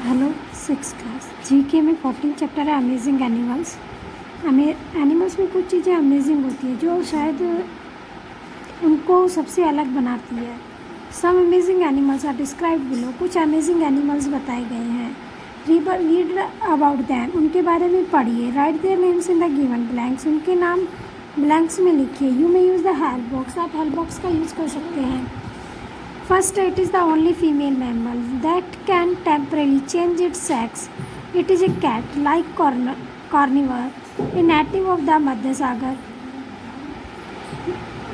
Hello six class GK में 14 chapter है amazing animals. Animals में कुछ चीज़ें अमेजिंग होती है जो शायद उनको सबसे अलग बनाती है। Some amazing animals are described below. कुछ अमेजिंग एनिमल्स बताए गए हैं। रीड अबाउट दैम, उनके बारे में पढ़िए। Right their names in the given blanks, उनके नाम ब्लैंक्स में लिखिए। You may use the help box, आप हेल्प बॉक्स का यूज़ कर सकते हैं। First, it is the only female mammal that can temporarily change its sex. It is a cat-like carnivore, a native of the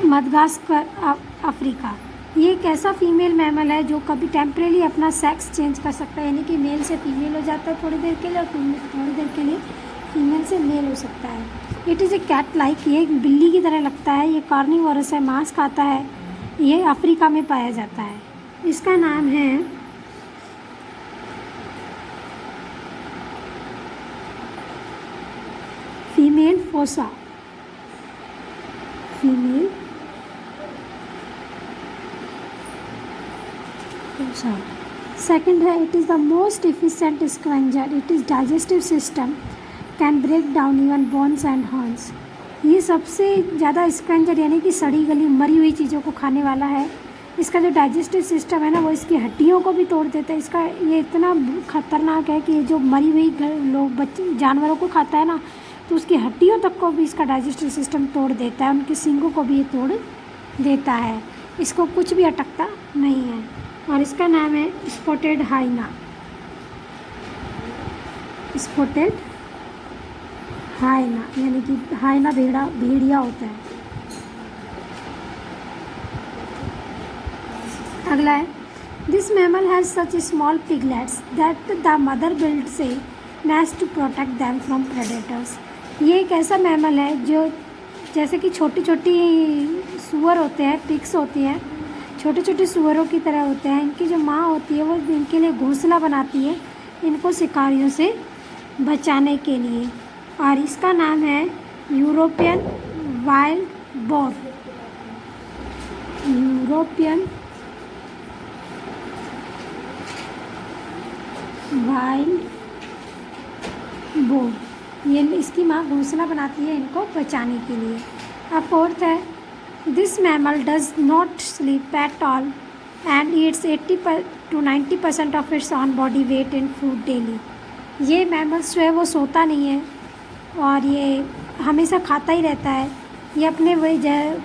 Madagascar Africa. ये एक ऐसा female mammal है जो कभी टेम्परेली अपना सेक्स चेंज कर सकता है, यानी कि मेल से फीमेल हो जाता है थोड़ी देर के लिए और थोड़ी देर के लिए फीमेल से मेल हो सकता है। It is a cat like, ये एक बिल्ली की तरह लगता है। ये कार्निवोरस है, मांस खाता है। ये अफ्रीका में पाया जाता है। इसका नाम है female fossa. Female fossa. Second है, it is the most efficient scavenger. It is digestive system can break down even bones and horns. ये सबसे ज़्यादा स्क्रंजर यानी कि सड़ी गली मरी हुई चीज़ों को खाने वाला है। इसका जो डाइजेस्टिव सिस्टम है ना, वो इसकी हड्डियों को भी तोड़ देता है। इसका ये इतना खतरनाक है कि जो मरी हुई बच्चे जानवरों को खाता है ना, तो उसकी हड्डियों तक को भी इसका डाइजेस्टिव सिस्टम तोड़ देता है। उनके सींगों को भी ये तोड़ देता है। इसको कुछ भी अटकता नहीं है। और इसका नाम है स्पॉटेड हाइना। स्पॉटेड हाइना यानी कि हाइना भेड़िया होता है। अगला है, this mammal has such small piglets that the mother builds a nest to protect them from predators. ये एक ऐसा मैमल है जो जैसे कि छोटी छोटी सूअर होते हैं, पिग्स होती हैं, छोटे छोटे सूअरों की तरह होते हैं। इनकी जो माँ होती है वो इनके लिए घोंसला बनाती है, इनको शिकारियों से बचाने के लिए। और इसका नाम है European wild boar. European wild boar. ये इसकी माँ घोंसला बनाती है इनको बचाने के लिए। अब फोर्थ है, this mammal does not sleep at all and Yeats 80 to 90% of its on body weight in food daily. ये मैमल्स जो है वो सोता नहीं है और ये हमेशा खाता ही रहता है। ये अपने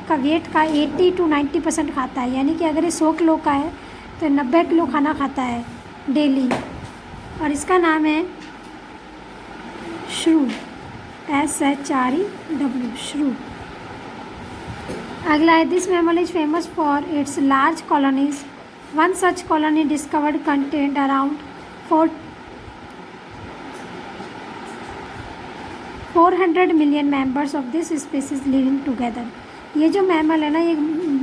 का वेट का 80 to 90% खाता है, यानी कि अगर ये 100 किलो का है तो 90 किलो खाना खाता है डेली। और इसका नाम है श्रू, SHREW, श्रू। अगला है, this mammal is famous for its large colonies. One such colony discovered content around 400 million members of this species living together. ये जो मैमल है ना, ये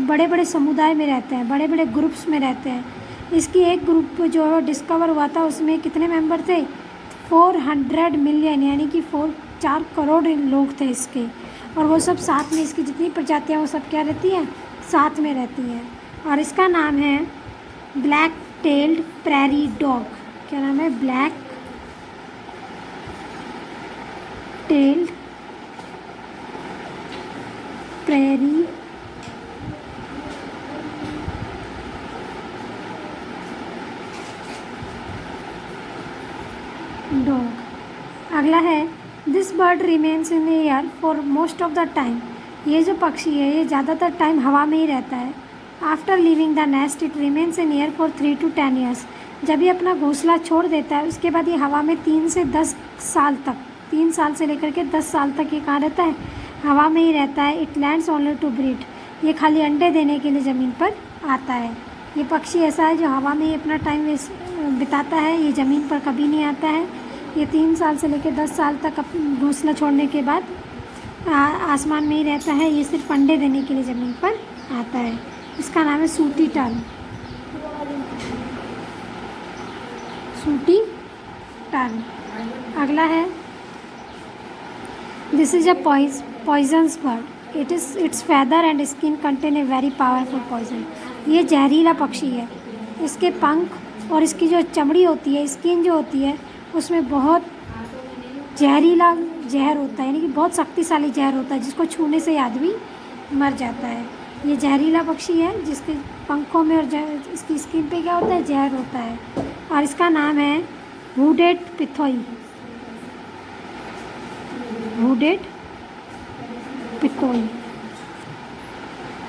बड़े बड़े समुदाय में रहते हैं, बड़े बड़े ग्रुप्स में रहते हैं। इसकी एक ग्रुप जो डिस्कवर हुआ था उसमें कितने मेंबर थे? 400 मिलियन, यानी कि 4 करोड़ लोग थे इसके। और वो सब साथ में, इसकी जितनी प्रजातियाँ वो सब क्या रहती हैं? साथ में रहती हैं। और इसका नाम है ब्लैक टेल्ड प्रेरी डॉग। क्या नाम है? Black tailed prairie dog. अगला है, this bird remains in air for most of the time. ये जो पक्षी है ये ज़्यादातर टाइम हवा में ही रहता है। After living the nest it remains in air for 3 to 10 years. जब ये अपना घोंसला छोड़ देता है उसके बाद ये हवा में 3 से 10 साल तक, 3 साल से लेकर के 10 साल तक ये कहाँ रहता है? हवा में ही रहता है। It lands only to breed. ये खाली अंडे देने के लिए ज़मीन पर आता है। ये पक्षी ऐसा है जो हवा में ही अपना टाइम बिताता है, ये ज़मीन पर कभी नहीं आता है। ये 3 साल से लेकर 10 साल तक घोंसला छोड़ने के बाद आसमान में ही रहता है। ये सिर्फ अंडे देने के लिए ज़मीन पर आता है। इसका नाम है सूटी टर्न। सूटी टर्न। अगला है, this is a poisonous bird. It's feather and skin contain a very powerful poison। ये जहरीला पक्षी है। इसके पंख और इसकी जो चमड़ी होती है, स्किन जो होती है, उसमें बहुत जहरीला जहर होता है, यानी कि बहुत शक्तिशाली जहर होता है जिसको छूने से आदमी मर जाता है। ये जहरीला पक्षी है जिसके पंखों में और इसकी स्किन पे क्या होता है, जहर होता है, और इसका नाम है हुडेड पिथोई, हुडेड पिथोई।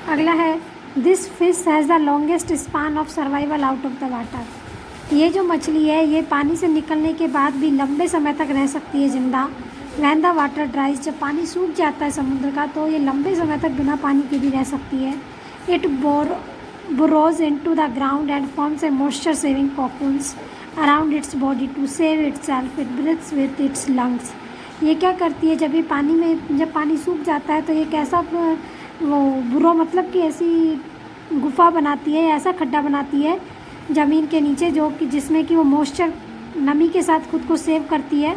अगला है this fish has the longest span of survival out of the water. ये जो मछली है ये पानी से निकलने के बाद भी लंबे समय तक रह सकती है जिंदा। व्हेन द वाटर ड्राइज, जब पानी सूख जाता है समुद्र का तो ये लंबे समय तक बिना पानी के भी रह सकती है। It burrows into the ground and forms a moisture saving cocoons around its body to save itself. It breathes with its lungs. ये क्या करती है, जब ये पानी में, जब पानी सूख जाता है तो ये कैसा वो बुरो मतलब कि ऐसी गुफा बनाती है, ऐसा खड्डा बनाती है ज़मीन के नीचे जो कि जिसमें कि वो मॉइस्चर, नमी के साथ खुद को सेव करती है।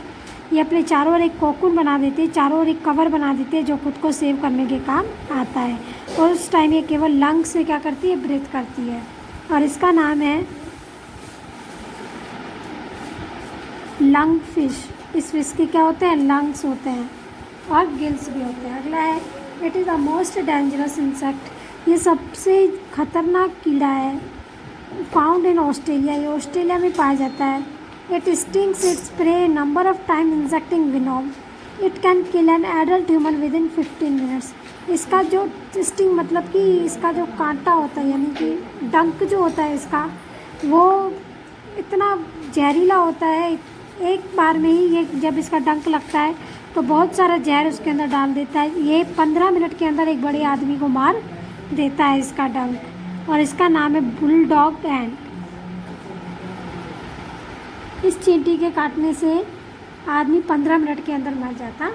ये अपने चारों ओर एक कोकून बना देते हैं, चारों ओर एक कवर बना देते हैं जो खुद को सेव करने के काम आता है, और उस टाइम ये केवल लंग से क्या करती है, ब्रीथ करती है, और इसका नाम है लंग फिश। इस फिश के क्या होते हैं, लंग्स होते हैं और गिल्स भी होते हैं। अगला है it is the most dangerous insect. ये सबसे खतरनाक कीड़ा है, फाउंड इन ऑस्ट्रेलिया, ये ऑस्ट्रेलिया में पाया जाता है। It stings its prey number of time injecting venom. It can kill an adult human with in 15 minutes. इसका जो स्टिंग मतलब कि इसका जो कांटा होता है, यानी कि डंक जो होता है इसका, वो इतना जहरीला होता है, एक बार में ही ये जब इसका डंक लगता है तो बहुत सारा जहर उसके अंदर डाल देता है। ये 15 मिनट के अंदर एक बड़े आदमी को मार देता है इसका डंक, और इसका नाम है बुलडॉग एंट। इस चींटी के काटने से आदमी 15 मिनट के अंदर मर जाता है।